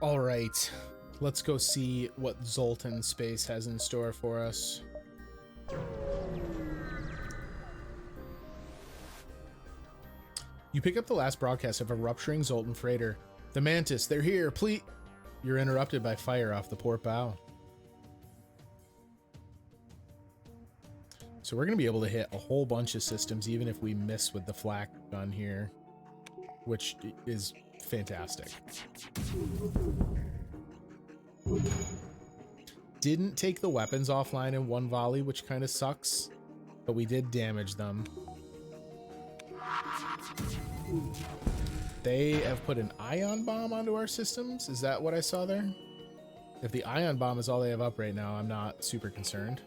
All right, let's go see what Zoltan Space has in store for us. You pick up the last broadcast of a rupturing Zoltan freighter. The Mantis, they're here, please. You're interrupted by fire off the port bow. So we're going to be able to hit a whole bunch of systems, even if we miss with the flak gun here, which is fantastic. Didn't take the weapons offline in one volley, which kind of sucks, but we did damage them. They have put an ion bomb onto our systems. Is that what I saw there? If the ion bomb is all they have up right now, I'm not super concerned.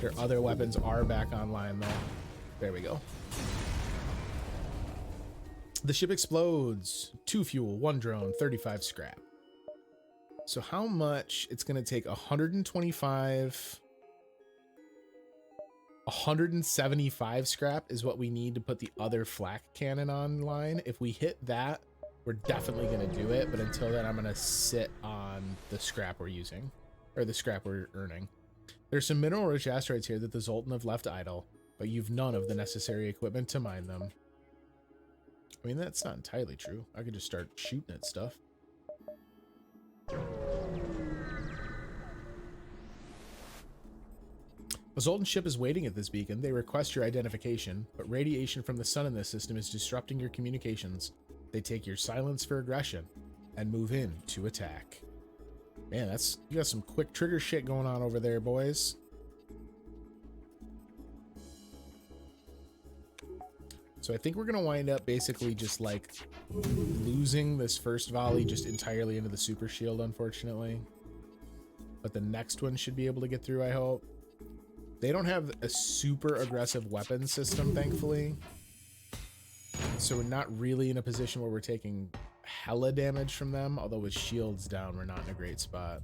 Their other weapons are back online, though. There we go. The ship explodes. 2 fuel, 1 drone, 35 scrap. So how much? It's going to take 125... 175 scrap is what we need to put the other flak cannon online. If we hit that, we're definitely going to do it. But until then, I'm going to sit on the scrap we're using, or the scrap we're earning. There's some mineral-rich asteroids here that the Zoltan have left idle, but you've none of the necessary equipment to mine them. I mean, that's not entirely true. I could just start shooting at stuff. A Zoltan ship is waiting at this beacon. They request your identification, but radiation from the sun in this system is disrupting your communications. They take your silence for aggression and move in to attack. Man, you got some quick trigger shit going on over there, boys. So I think we're gonna wind up basically just like losing this first volley just entirely into the super shield, unfortunately. But the next one should be able to get through, I hope. They don't have a super aggressive weapon system, thankfully. So we're not really in a position where we're taking hella damage from them, although with shields down, we're not in a great spot.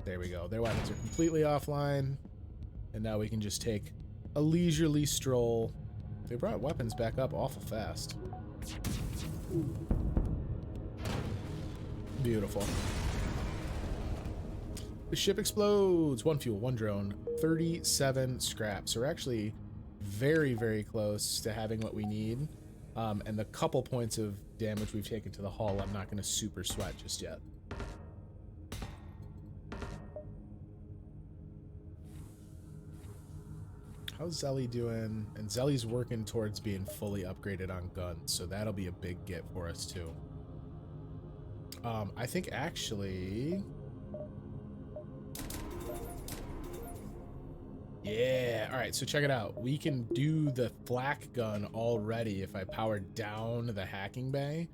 There we go. Their weapons are completely offline. And now we can just take a leisurely stroll. They brought weapons back up awful fast. Beautiful. The ship explodes. 1 fuel, 1 drone, 37 scrap. So we're actually very, very close to having what we need. And the couple points of damage we've taken to the hull, I'm not going to super sweat just yet. How's Zelly doing? And Zelly's working towards being fully upgraded on guns, so that'll be a big get for us too. I think actually... Yeah, all right, so check it out. We can do the flak gun already if I power down the hacking bay,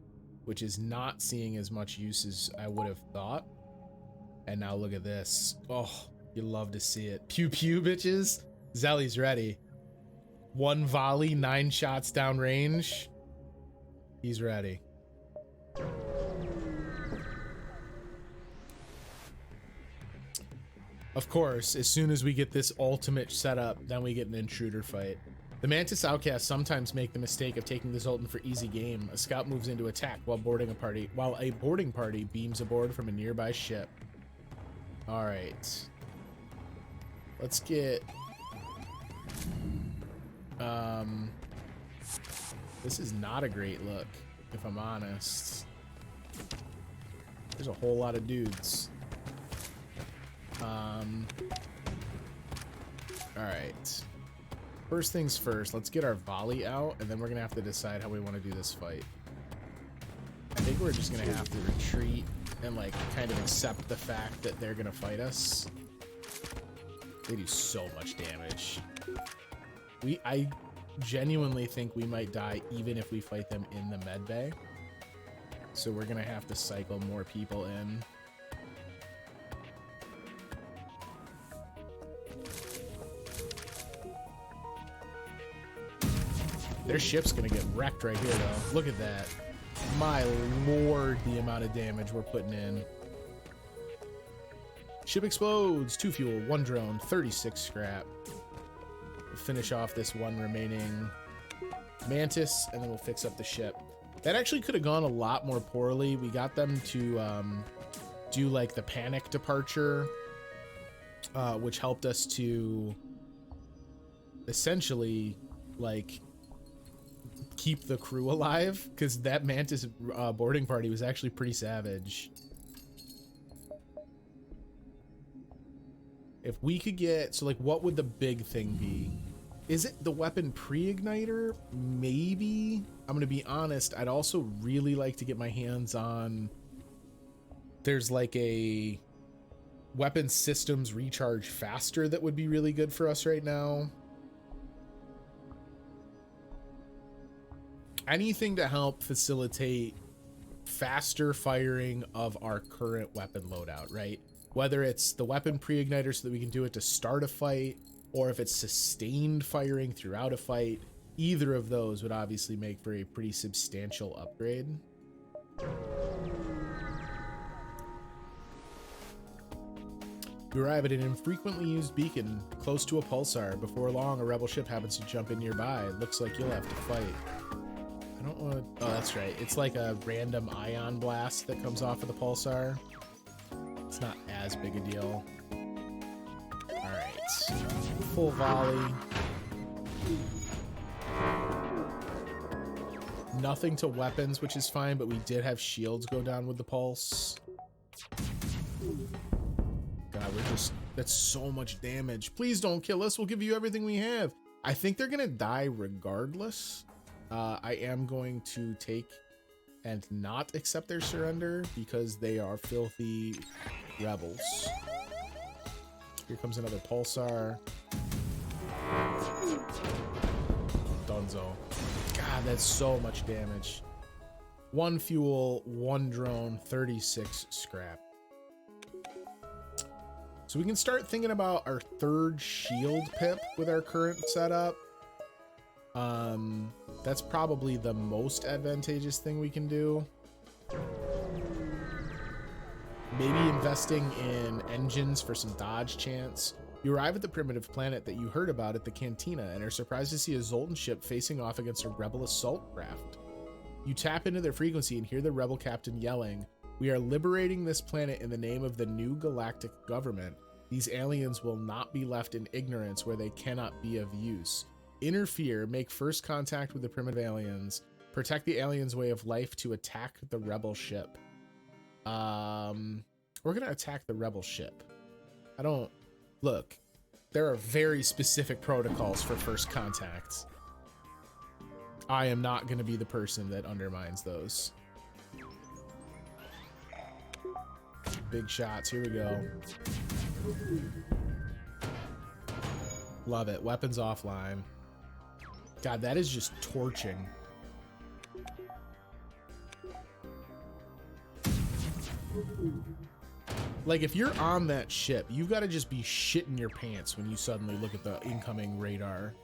which is not seeing as much use as I would have thought. And now look at this. Oh, you love to see it. Pew pew, bitches. Zelly's ready. 1 volley, 9 shots down range. He's ready. Of course, as soon as we get this ultimate setup, then we get an intruder fight. The Mantis outcasts sometimes make the mistake of taking the Zoltan for easy game. A scout moves into attack while a boarding party beams aboard from a nearby ship. All right. Let's get... This is not a great look, if I'm honest. There's a whole lot of dudes. Alright. First things first, let's get our volley out, and then we're gonna have to decide how we want to do this fight. I think we're just gonna have to retreat and like kind of accept the fact that they're gonna fight us. They do so much damage. I genuinely think we might die even if we fight them in the med bay. So we're gonna have to cycle more people in. Their ship's gonna get wrecked right here, though. Look at that. My lord, the amount of damage we're putting in. Ship explodes. 2 fuel, 1 drone, 36 scrap. We'll finish off this one remaining Mantis, and then we'll fix up the ship. That actually could have gone a lot more poorly. We got them to do like the panic departure, which helped us to essentially like keep the crew alive, because that Mantis boarding party was actually pretty savage. If we could get, so like what would the big thing be? Is it the weapon pre-igniter? Maybe. I'm gonna be honest, I'd also really like to get my hands on, there's like a weapon systems recharge faster that would be really good for us right now. Anything to help facilitate faster firing of our current weapon loadout, right? Whether it's the weapon pre-igniter so that we can do it to start a fight, or if it's sustained firing throughout a fight, either of those would obviously make for a pretty substantial upgrade. You arrive at an infrequently used beacon close to a pulsar. Before long, a rebel ship happens to jump in nearby. It looks like you'll have to fight. I don't want to... Oh, that's right. It's like a random ion blast that comes off of the pulsar. It's not as big a deal. Alright. Full volley. Nothing to weapons, which is fine, but we did have shields go down with the pulse. God, we're just... That's so much damage. Please don't kill us. We'll give you everything we have. I think they're gonna die regardless. I am going to take and not accept their surrender because they are filthy rebels. Here comes another pulsar. Dunzo. God, that's so much damage. 1 fuel, 1 drone, 36 scrap. So we can start thinking about our 3rd shield pip with our current setup. That's probably the most advantageous thing we can do. Maybe investing in engines for some dodge chance. You arrive at the primitive planet that you heard about at the cantina and are surprised to see a Zoltan ship facing off against a rebel assault craft. You tap into their frequency and hear the rebel captain yelling, "We are liberating this planet in the name of the new galactic government. These aliens will not be left in ignorance where they cannot be of use. Interfere, make first contact with the primitive aliens, protect the aliens' way of life to attack the rebel ship." We're gonna attack the rebel ship. Look, there are very specific protocols for first contacts. I am not gonna be the person that undermines those. Big shots, here we go. Love it, weapons offline. God, that is just torching. Like, if you're on that ship, you've got to just be shitting your pants when you suddenly look at the incoming radar.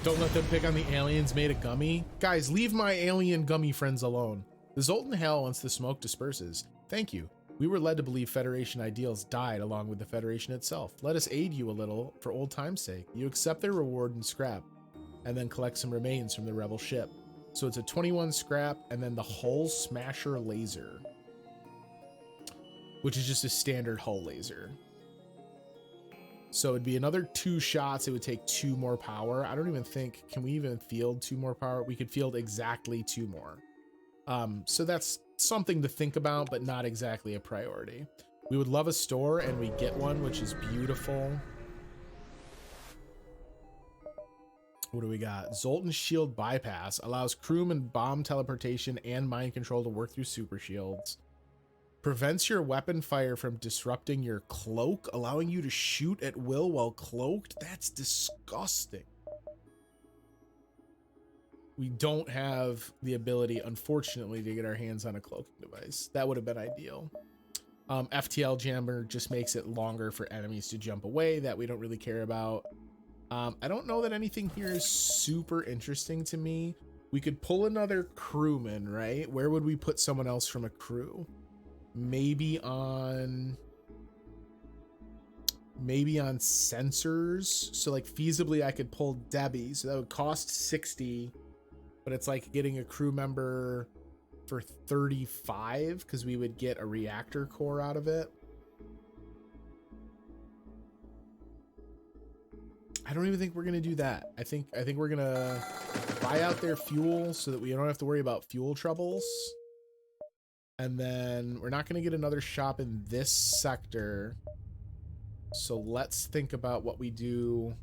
Don't let them pick on the aliens made of gummy. Guys, leave my alien gummy friends alone. The Zoltan hell once the smoke disperses. Thank you. We were led to believe Federation ideals died along with the Federation itself. Let us aid you a little for old time's sake. You accept their reward and scrap, and then collect some remains from the rebel ship. So it's a 21 scrap, and then the hull smasher laser, which is just a standard hull laser. So it'd be another 2 shots. It would take 2 more power. I don't even think, can we even field 2 more power? We could field exactly 2 more. So that's something to think about, but not exactly a priority. We would love a store, and we get one, which is beautiful. What do we got? Zoltan shield bypass allows crewman bomb teleportation and mind control to work through super shields. Prevents your weapon fire from disrupting your cloak, allowing you to shoot at will while cloaked. That's disgusting. We don't have the ability, unfortunately, to get our hands on a cloaking device. That would have been ideal. FTL jammer just makes it longer for enemies to jump away. That we don't really care about. I don't know that anything here is super interesting to me. We could pull another crewman, right? Where would we put someone else from a crew? Maybe on maybe on sensors. So like feasibly I could pull Debbie, so that would cost 60, but it's like getting a crew member for 35 because we would get a reactor core out of it. I don't even think we're gonna do that. I think we're gonna buy out their fuel so that we don't have to worry about fuel troubles. And then we're not gonna get another shop in this sector. So let's think about what we do.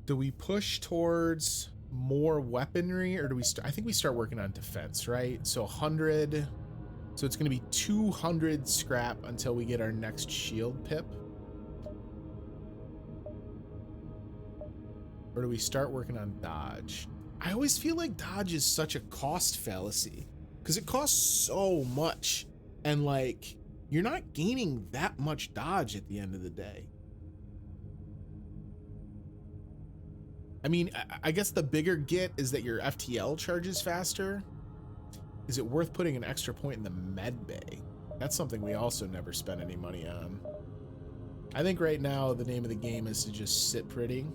Do we push towards more weaponry, or do we I think we start working on defense, right? So 100, so it's gonna be 200 scrap until we get our next shield pip. Or do we start working on dodge? I always feel like dodge is such a cost fallacy because it costs so much, and like you're not gaining that much dodge at the end of the day. I mean, I guess the bigger get is that your FTL charges faster. Is it worth putting an extra point in the med bay? That's something we also never spend any money on. I think right now the name of the game is to just sit pretty.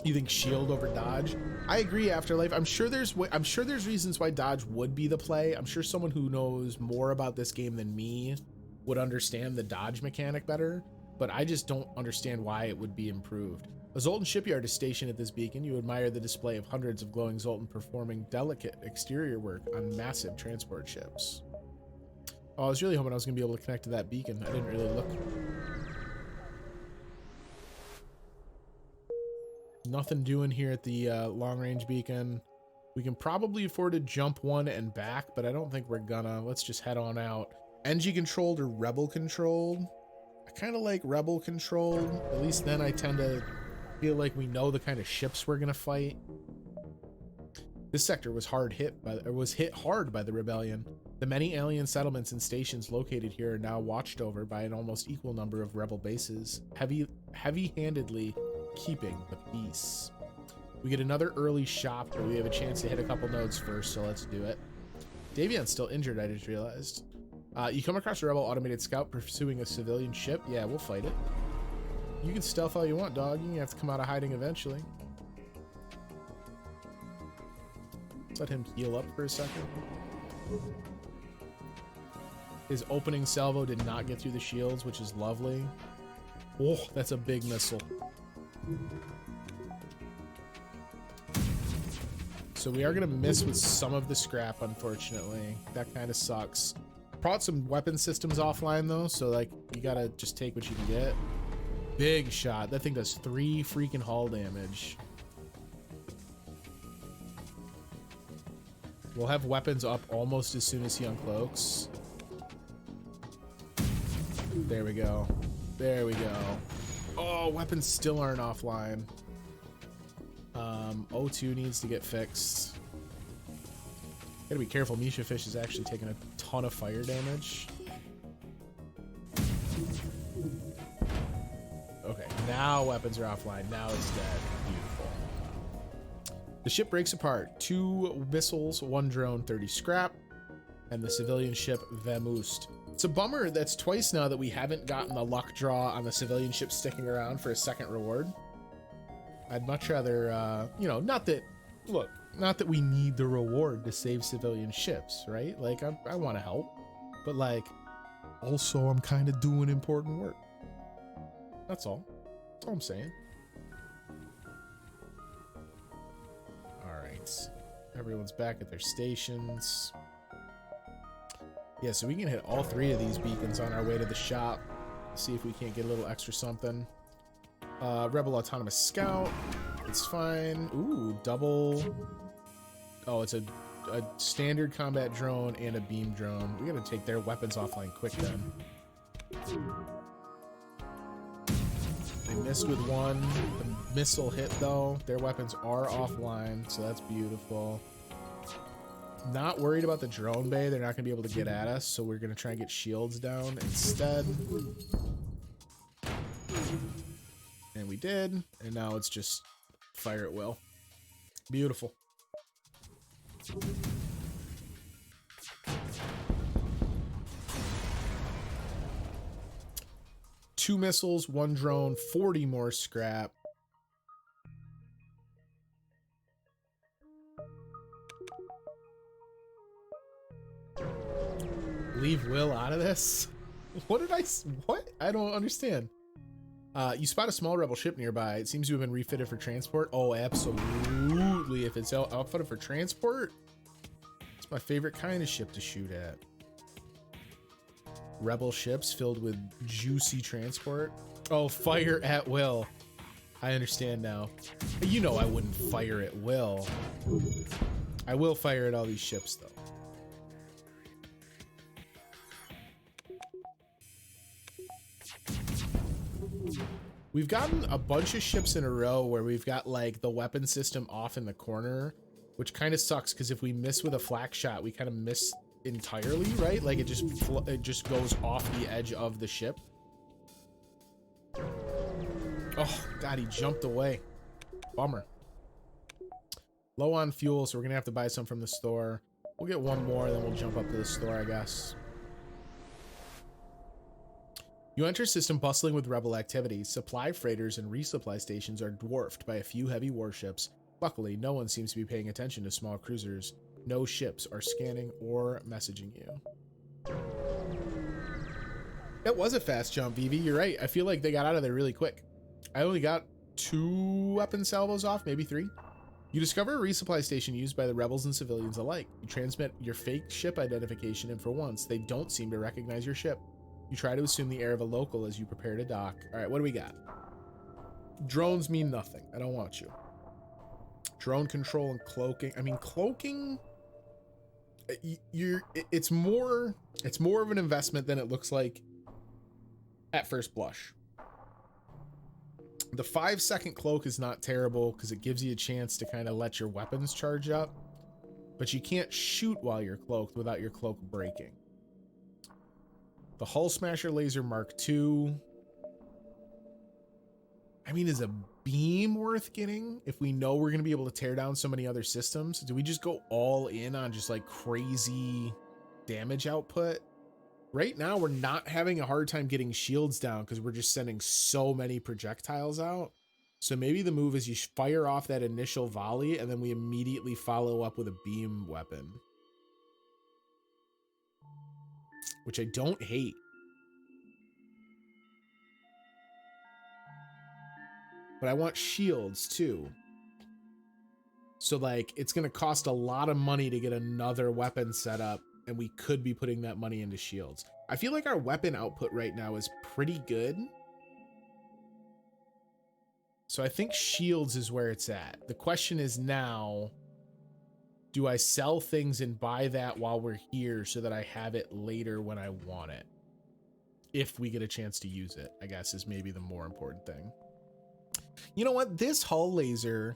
You think shield over dodge? I agree, Afterlife. I'm sure there's reasons why dodge would be the play. I'm sure someone who knows more about this game than me would understand the dodge mechanic better, but I just don't understand why it would be improved. A Zoltan shipyard is stationed at this beacon. You admire the display of hundreds of glowing Zoltan performing delicate exterior work on massive transport ships. Oh, I was really hoping I was going to be able to connect to that beacon. I didn't really look. Nothing doing here at the long-range beacon. We can probably afford to jump one and back, but I don't think we're gonna. Let's just head on out. NG controlled or rebel controlled? I kind of like rebel controlled. At least then I tend to feel like we know the kind of ships we're gonna fight. This sector was hit hard by the rebellion. The many alien settlements and stations located here are now watched over by an almost equal number of rebel bases, heavy-handedly keeping the peace. We get another early shop, but we have a chance to hit a couple nodes first, so let's do it. Davion's still injured, I just realized. You come across a rebel automated scout pursuing a civilian ship. Yeah, we'll fight it. You can stealth all you want, dog. You're gonna have to come out of hiding eventually. Let's let him heal up for a second. His opening salvo did not get through the shields, which is lovely. Oh, that's a big missile. So we are going to miss with some of the scrap, unfortunately. That kind of sucks. Brought some weapon systems offline, though, so like you got to just take what you can get. Big shot. That thing does 3 freaking hull damage. We'll have weapons up almost as soon as he uncloaks. There we go. There we go. Oh, weapons still aren't offline. O2 needs to get fixed. Gotta be careful. Misha Fish is actually taking a ton of fire damage. Okay, now weapons are offline. Now it's dead. Beautiful. The ship breaks apart. 2 missiles, 1 drone, 30 scrap, and the civilian ship Vamoost. It's a bummer that's twice now that we haven't gotten the luck draw on the civilian ship sticking around for a second reward. I'd much rather, you know, not that we need the reward to save civilian ships, right? Like, I want to help, but like, also I'm kind of doing important work. That's all. That's all I'm saying. All right. Everyone's back at their stations. Yeah, so we can hit all 3 of these beacons on our way to the shop. See if we can't get a little extra something. Rebel Autonomous Scout. It's fine. Ooh, double. Oh, it's a standard combat drone and a beam drone. We gotta take their weapons offline quick then. They missed with 1. The missile hit though. Their weapons are offline, so that's beautiful. Not worried about the drone bay. They're not gonna be able to get at us, so we're gonna try and get shields down instead. And we did, and now it's just fire at will. Beautiful. 2 missiles, 1 drone, 40 more scrap. Leave Will out of this? What did what? I don't understand. You spot a small rebel ship nearby. It seems to have been refitted for transport. Oh, absolutely. If it's outfitted for transport, it's my favorite kind of ship to shoot at. Rebel ships filled with juicy transport. Oh, fire at will. I understand now. You know I wouldn't fire at will. I will fire at all these ships, though. We've gotten a bunch of ships in a row where we've got like the weapon system off in the corner, which kind of sucks because if we miss with a flak shot, we kind of miss entirely, right? Like it just goes off the edge of the ship. Oh God, he jumped away. Bummer. Low on fuel, so we're gonna have to buy some from the store. We'll get one more, then we'll jump up to the store, I guess. You enter system bustling with rebel activity. Supply freighters and resupply stations are dwarfed by a few heavy warships. Luckily, no one seems to be paying attention to small cruisers. No ships are scanning or messaging you. That was a fast jump, Vivi. You're right. I feel like they got out of there really quick. I only got 2 weapon salvos off, maybe 3. You discover a resupply station used by the rebels and civilians alike. You transmit your fake ship identification, and for once, they don't seem to recognize your ship. You try to assume the air of a local as you prepare to dock. All right, what do we got? Drones mean nothing. I don't want you. Drone control and cloaking. I mean, cloaking, it's more of an investment than it looks like at first blush. The 5-second cloak is not terrible because it gives you a chance to kind of let your weapons charge up, but you can't shoot while you're cloaked without your cloak breaking. The Hull Smasher Laser Mark II. I mean, is a beam worth getting if we know we're going to be able to tear down so many other systems? Do we just go all in on just like crazy damage output? Right now, we're not having a hard time getting shields down because we're just sending so many projectiles out. So maybe the move is you fire off that initial volley and then we immediately follow up with a beam weapon, which I don't hate. But I want shields too. So like, it's going to cost a lot of money to get another weapon set up, and we could be putting that money into shields. I feel like our weapon output right now is pretty good. So I think shields is where it's at. The question is now, do I sell things and buy that while we're here so that I have it later when I want it? If we get a chance to use it, I guess, is maybe the more important thing. You know what? This hull laser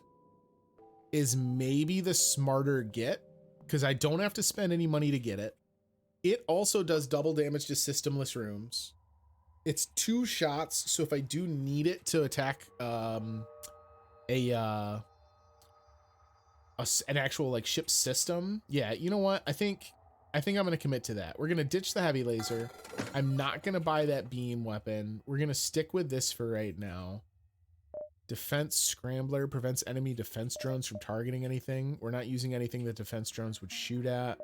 is maybe the smarter get because I don't have to spend any money to get it. It also does double damage to systemless rooms. It's 2 shots, so if I do need it to attack an actual like ship system, yeah, you know what? I think I'm gonna commit to that. We're gonna ditch the heavy laser. I'm not gonna buy that beam weapon. We're gonna stick with this for right now. Defense Scrambler prevents enemy defense drones from targeting anything. We're not using anything that defense drones would shoot at.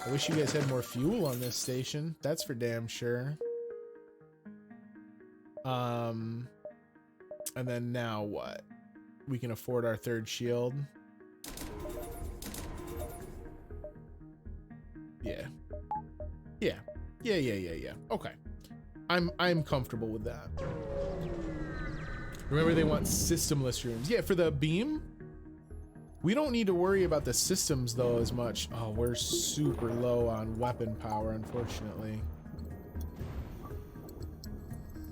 I wish you guys had more fuel on this station. That's for damn sure. And then now what? We can afford our 3rd shield. Yeah. Yeah. Okay. I'm comfortable with that. Remember, they want systemless rooms. Yeah, for the beam, we don't need to worry about the systems though as much. Oh, we're super low on weapon power, unfortunately.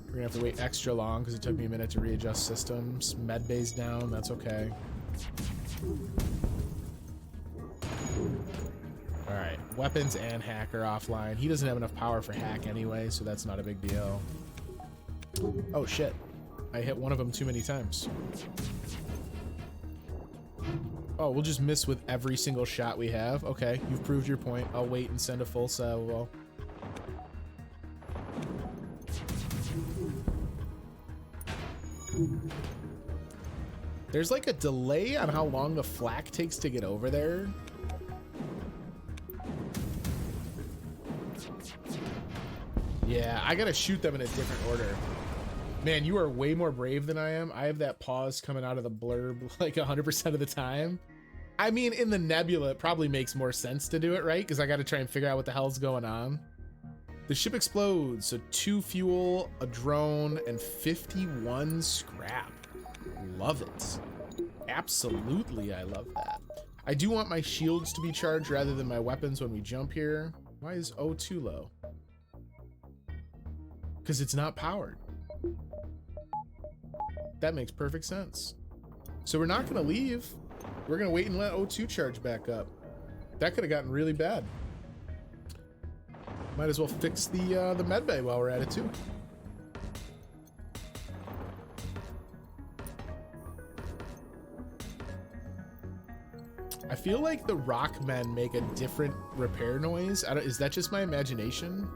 We're gonna have to wait extra long because it took me a minute to readjust systems. Med bay's down, that's okay. All right, weapons and hack are offline. He doesn't have enough power for hack anyway, so that's not a big deal. Oh shit, I hit one of them too many times. Oh, we'll just miss with every single shot we have. Okay, you've proved your point. I'll wait and send a full salvo. There's like a delay on how long the flak takes to get over there. Yeah, I gotta shoot them in a different order. Man, you are way more brave than I am. I have that pause coming out of the blurb like 100% of the time. I mean, in the nebula, it probably makes more sense to do it, right? Because I gotta try and figure out what the hell's going on. The ship explodes, so 2 fuel, a drone, and 51 scrap. Love it. Absolutely, I love that. I do want my shields to be charged rather than my weapons when we jump here. Why is O2 low? Because it's not powered. That makes perfect sense. So we're not gonna leave. We're gonna wait and let O2 charge back up. That could have gotten really bad. Might as well fix the medbay while we're at it too. I feel like the rock men make a different repair noise. Is that just my imagination?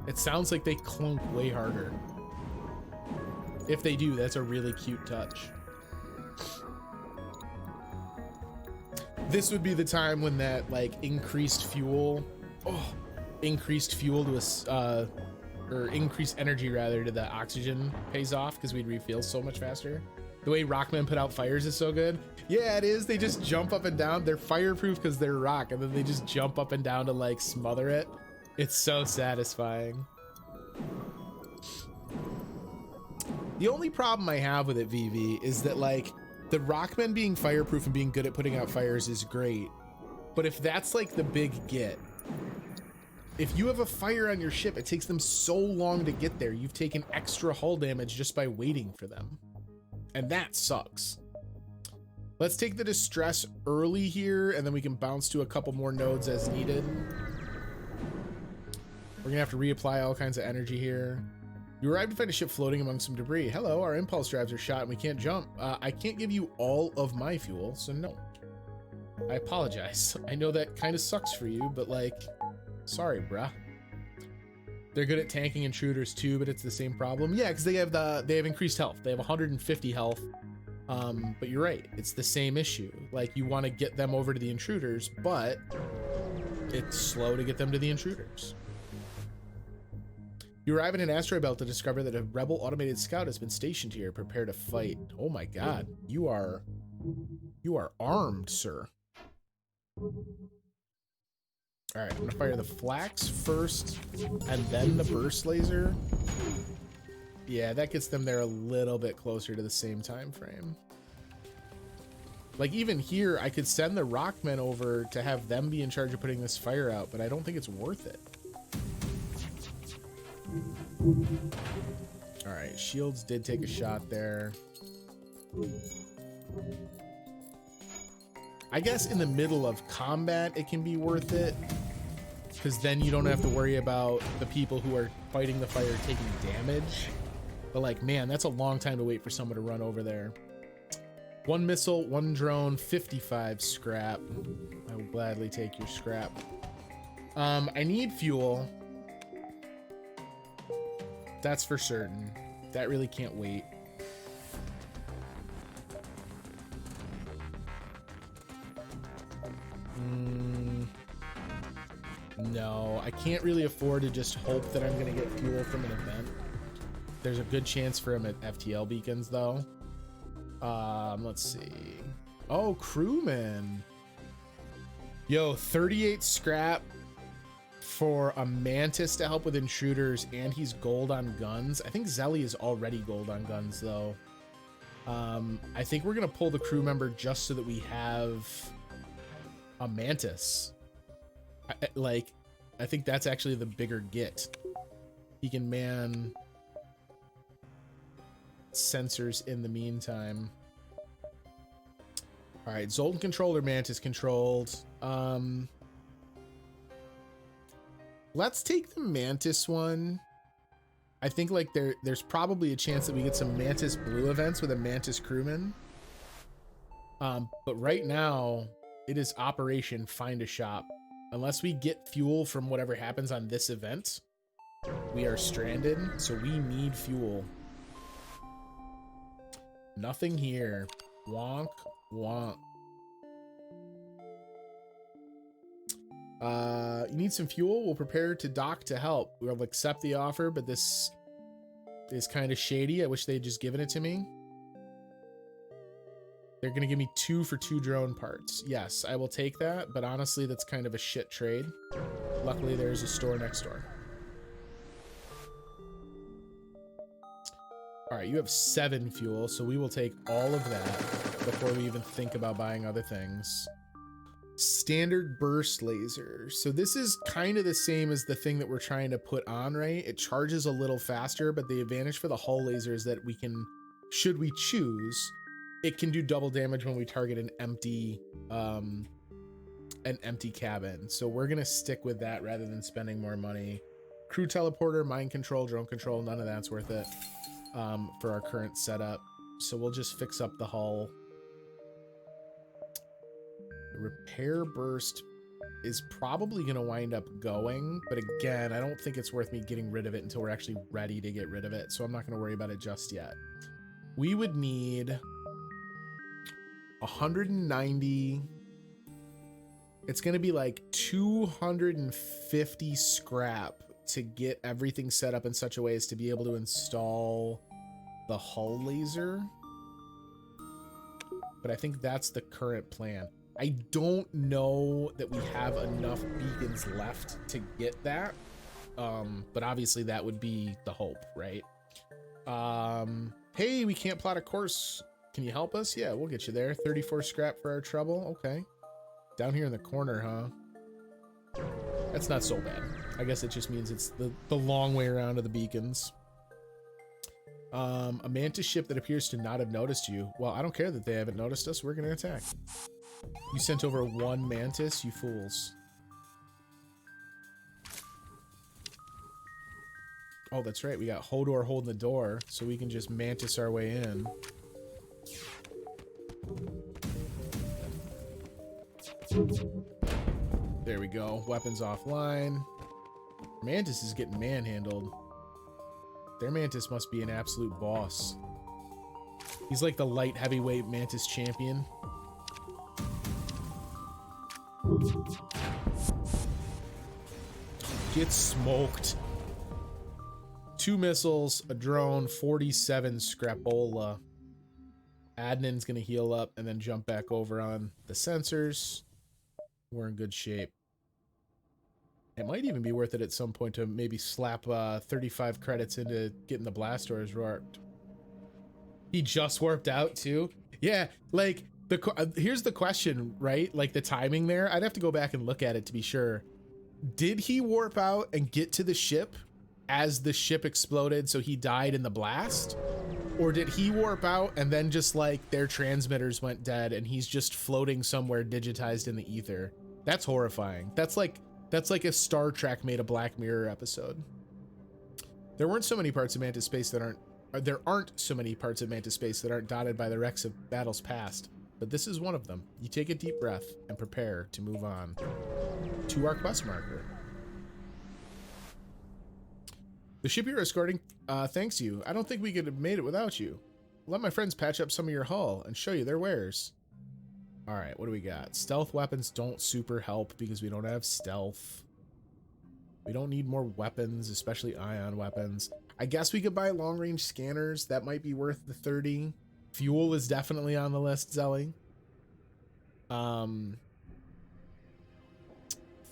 It sounds like they clunk way harder. If they do, that's a really cute touch. This would be the time when that like increased fuel to a or increased energy rather to the oxygen pays off because we'd refuel so much faster. The way rockmen put out fires is so good. Yeah, it is. They just jump up and down. They're fireproof because they're rock, and then they just jump up and down to like smother it. It's so satisfying. The only problem I have with it, VV, is that like the rockmen being fireproof and being good at putting out fires is great. But if that's like the big get, if you have a fire on your ship, it takes them so long to get there. You've taken extra hull damage just by waiting for them. And that sucks. Let's take the distress early here, and then we can bounce to a couple more nodes as needed. We're gonna have to reapply all kinds of energy here. You arrived to find a ship floating among some debris. Hello, our impulse drives are shot and we can't jump. I can't give you all of my fuel, so no. I apologize. I know that kind of sucks for you, but like, sorry, bruh. They're good at tanking intruders too, but it's the same problem. Yeah, because they have increased health. They have 150 health. But you're right, it's the same issue. Like, you want to get them over to the intruders, but it's slow to get them to the intruders. You arrive in an asteroid belt to discover that a rebel automated scout has been stationed here. Prepare to fight. Oh my god, you are armed, sir. All right, I'm gonna fire the flax first and then the burst laser. Yeah, that gets them there a little bit closer to the same time frame. Like, even here, I could send the rockmen over to have them be in charge of putting this fire out, but I don't think it's worth it. All right, shields did take a shot there. I guess in the middle of combat, it can be worth it, because then you don't have to worry about the people who are fighting the fire taking damage. But like, man, that's a long time to wait for someone to run over there. 1 missile, 1 drone, 55 scrap. I will gladly take your scrap. I need fuel. That's for certain. That really can't wait. No, I can't really afford to just hope that I'm gonna get fuel from an event. There's a good chance for him at FTL beacons though. Let's see. Oh, crewman. Yo, 38 scrap for a mantis to help with intruders, and he's gold on guns. I think Zelly is already gold on guns though. I think we're gonna pull the crew member just so that we have a mantis. I think that's actually the bigger get. He can man sensors in the meantime. All right, Zoltan controlled or Mantis controlled. Let's take the Mantis one. I think like there's probably a chance that we get some Mantis blue events with a Mantis crewman. But right now it is Operation Find a Shop. Unless we get fuel from whatever happens on this event, we are stranded, so we need fuel. Nothing here. Wonk, wonk. You need some fuel? We'll prepare to dock to help. We'll accept the offer, but this is kind of shady. I wish they'd just given it to me. They're gonna give me 2 for 2 drone parts. Yes, I will take that, but honestly, that's kind of a shit trade. Luckily, there's a store next door. All right, you have 7 fuel, so we will take all of that before we even think about buying other things. Standard burst laser. So this is kind of the same as the thing that we're trying to put on, right? It charges a little faster, but the advantage for the hull laser is that we can, should we choose, it can do double damage when we target an empty cabin. So we're gonna stick with that rather than spending more money. Crew teleporter, mind control, drone control, none of that's worth it for our current setup. So we'll just fix up the hull. The repair burst is probably gonna wind up going, but again, I don't think it's worth me getting rid of it until we're actually ready to get rid of it. So I'm not gonna worry about it just yet. We would need 190. It's gonna be like 250 scrap to get everything set up in such a way as to be able to install the hull laser. But I think that's the current plan. I don't know that we have enough beacons left to get that. But obviously that would be the hope, right? Hey, we can't plot a course. Can you help us? Yeah, we'll get you there. 34 scrap for our trouble. Okay. Down here in the corner, huh? That's not so bad. I guess it just means it's the long way around to the beacons. A mantis ship that appears to not have noticed you. Well, I don't care that they haven't noticed us. We're going to attack. You sent over 1 mantis, you fools. Oh, that's right. We got Hodor holding the door, so we can just mantis our way in. There we go. Weapons offline. Mantis is getting manhandled. Their Mantis must be an absolute boss. He's like the light heavyweight Mantis champion. Get smoked. 2 missiles, a drone, 47 scrapola. Adnin's gonna heal up and then jump back over on the sensors. We're in good shape. It might even be worth it at some point to maybe slap 35 credits into getting the blast doors warped. He just warped out too? Yeah, like, here's the question, right? Like the timing there. I'd have to go back and look at it to be sure. Did he warp out and get to the ship as the ship exploded so he died in the blast? Or did he warp out and then just like their transmitters went dead and he's just floating somewhere digitized in the ether? That's horrifying. That's like a Star Trek made a Black Mirror episode. There aren't so many parts of Mantis Space that aren't dotted by the wrecks of battles past, but this is one of them. You take a deep breath and prepare to move on to our quest marker. The ship you're escorting thanks you. I don't think we could have made it without you. Let my friends patch up some of your hull and show you their wares. All right, what do we got? Stealth weapons don't super help because we don't have stealth. We don't need more weapons, especially ion weapons. I guess we could buy long-range scanners. That might be worth the 30. Fuel is definitely on the list, Zelly.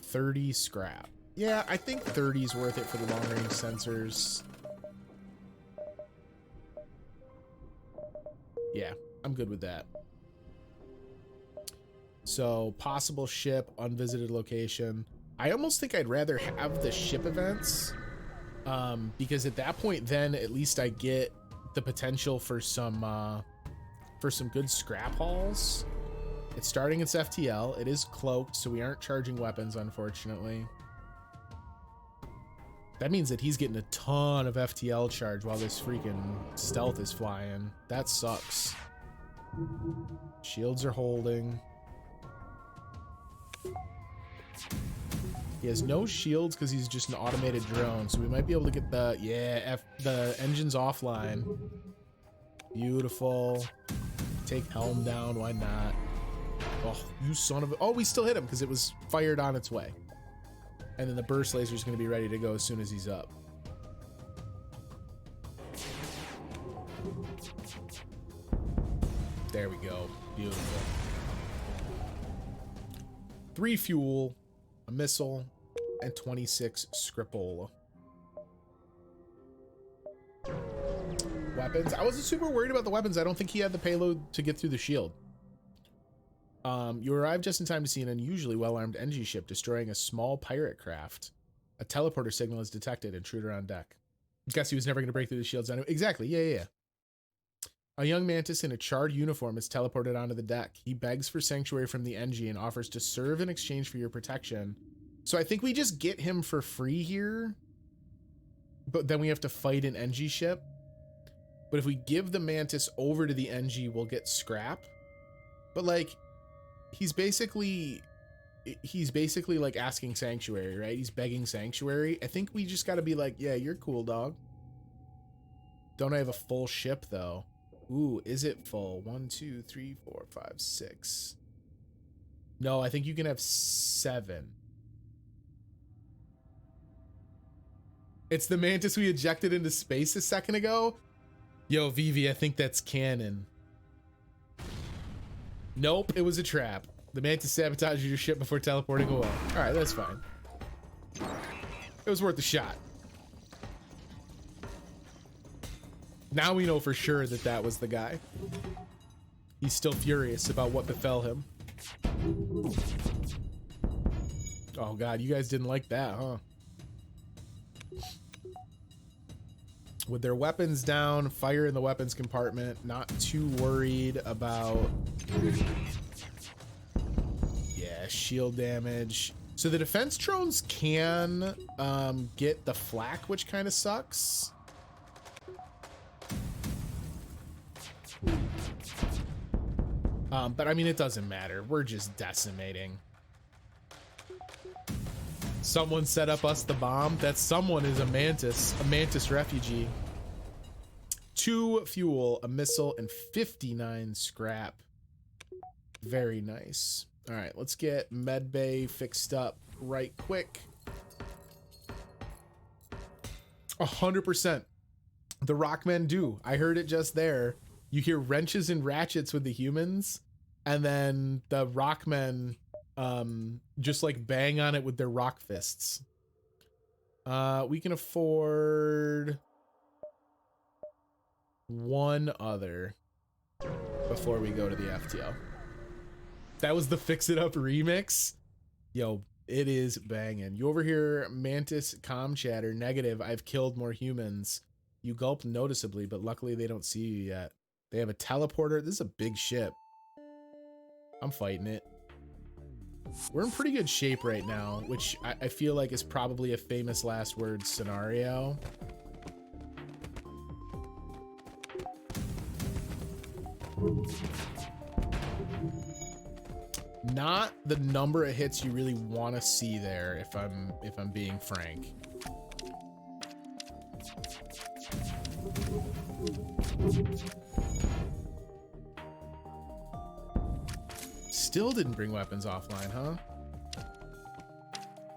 30 scrap. Yeah, I think 30 is worth it for the long-range sensors. Yeah, I'm good with that. So, possible ship, unvisited location. I almost think I'd rather have the ship events, because at that point, then at least I get the potential for some good scrap hauls. It's starting its FTL. It is cloaked, so we aren't charging weapons, unfortunately. That means that he's getting a ton of FTL charge while this freaking stealth is flying. That sucks. Shields are holding. He has no shields because he's just an automated drone, so we might be able to get the, yeah, the engine's offline. Beautiful. Take helm down. Why not? Oh, you son of a... Oh, we still hit him because it was fired on its way. And then the burst laser is going to be ready to go as soon as he's up. There we go. Beautiful. 3 fuel, a missile, and 26 Skripal. Weapons. I wasn't super worried about the weapons. I don't think he had the payload to get through the shield. You arrived just in time to see an unusually well-armed NG ship destroying a small pirate craft. A teleporter signal is detected. Intruder on deck. Guess he was never going to break through the shields anyway. Exactly. Yeah. A young mantis in a charred uniform is teleported onto the deck. He begs for sanctuary from the NG and offers to serve in exchange for your protection. So I think we just get him for free here. But then we have to fight an NG ship. But if we give the mantis over to the NG, we'll get scrap. But like, he's basically like asking sanctuary, right? He's begging sanctuary. I think we just got to be like, yeah, you're cool, dog. Don't I have a full ship though? Ooh, is it full? 1, 2, 3, 4, 5, 6. No, I think you can have 7. It's the mantis we ejected into space a second ago. Yo, Vivi, I think that's canon. Nope, it was a trap. The mantis sabotaged your ship before teleporting away. All right, that's fine. It was worth a shot. Now we know for sure that that was the guy. He's still furious about what befell him. Oh God, you guys didn't like that, huh? With their weapons down, fire in the weapons compartment, not too worried about... Yeah, shield damage. So the defense drones can get the flak, which kind of sucks. But I mean, it doesn't matter. We're just decimating. Someone set up us the bomb. That someone is a mantis refugee. 2 fuel, a missile, and 59 scrap. Very nice. All right, let's get medbay fixed up right quick. 100%. The Rockmen do. I heard it just there. You hear wrenches and ratchets with the humans, and then the Rockmen just like bang on it with their rock fists. We can afford 1 other before we go to the FTL. That was the Fix It Up remix. Yo, it is banging. You overhear Mantis comm chatter. Negative. I've killed more humans. You gulp noticeably, but luckily they don't see you yet. They have a teleporter. This is a big ship. I'm fighting it. We're in pretty good shape right now, which I feel like is probably a famous last words scenario. Not the number of hits you really want to see there, if I'm being frank. Still didn't bring weapons offline, huh?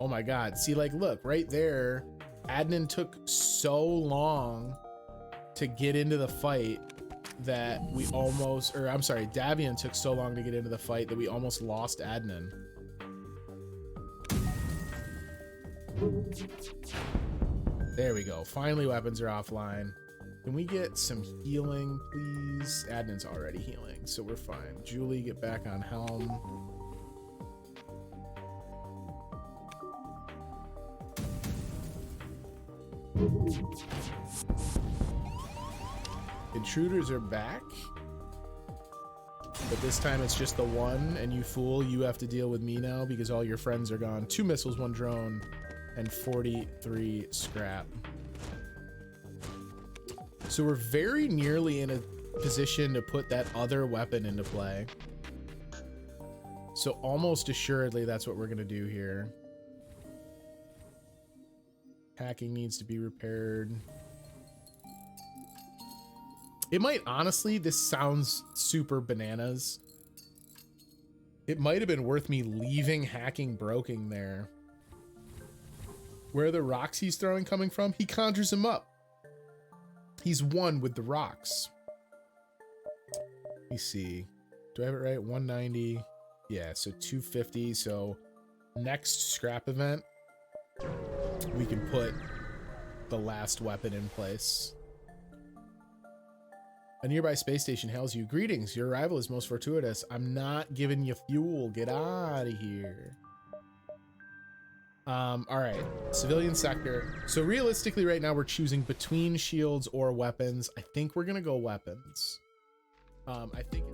Oh my God. See, like, look, right there, Adnan took so long to get into the fight that we almost, or I'm sorry, Davian took so long to get into the fight that we almost lost Adnan. There we go. Finally, weapons are offline. Can we get some healing, please? Adnan's already healing, so we're fine. Julie, get back on helm. Intruders are back. But this time it's just the one, and you fool, you have to deal with me now because all your friends are gone. 2 missiles, 1 drone, and 43 scrap. So we're very nearly in a position to put that other weapon into play. So almost assuredly that's what we're gonna do here. Hacking needs to be repaired. It might, honestly, this sounds super bananas. It might have been worth me leaving hacking broken there. Where are the rocks he's throwing coming from? He conjures them up. He's one with the rocks. Let me see. Do I have it right? 190. Yeah, so 250. So next scrap event, we can put the last weapon in place. A nearby space station hails you. Greetings, your arrival is most fortuitous. I'm not giving you fuel. Get out of here. All right, civilian sector. So realistically right now we're choosing between shields or weapons. I think we're gonna go weapons. I think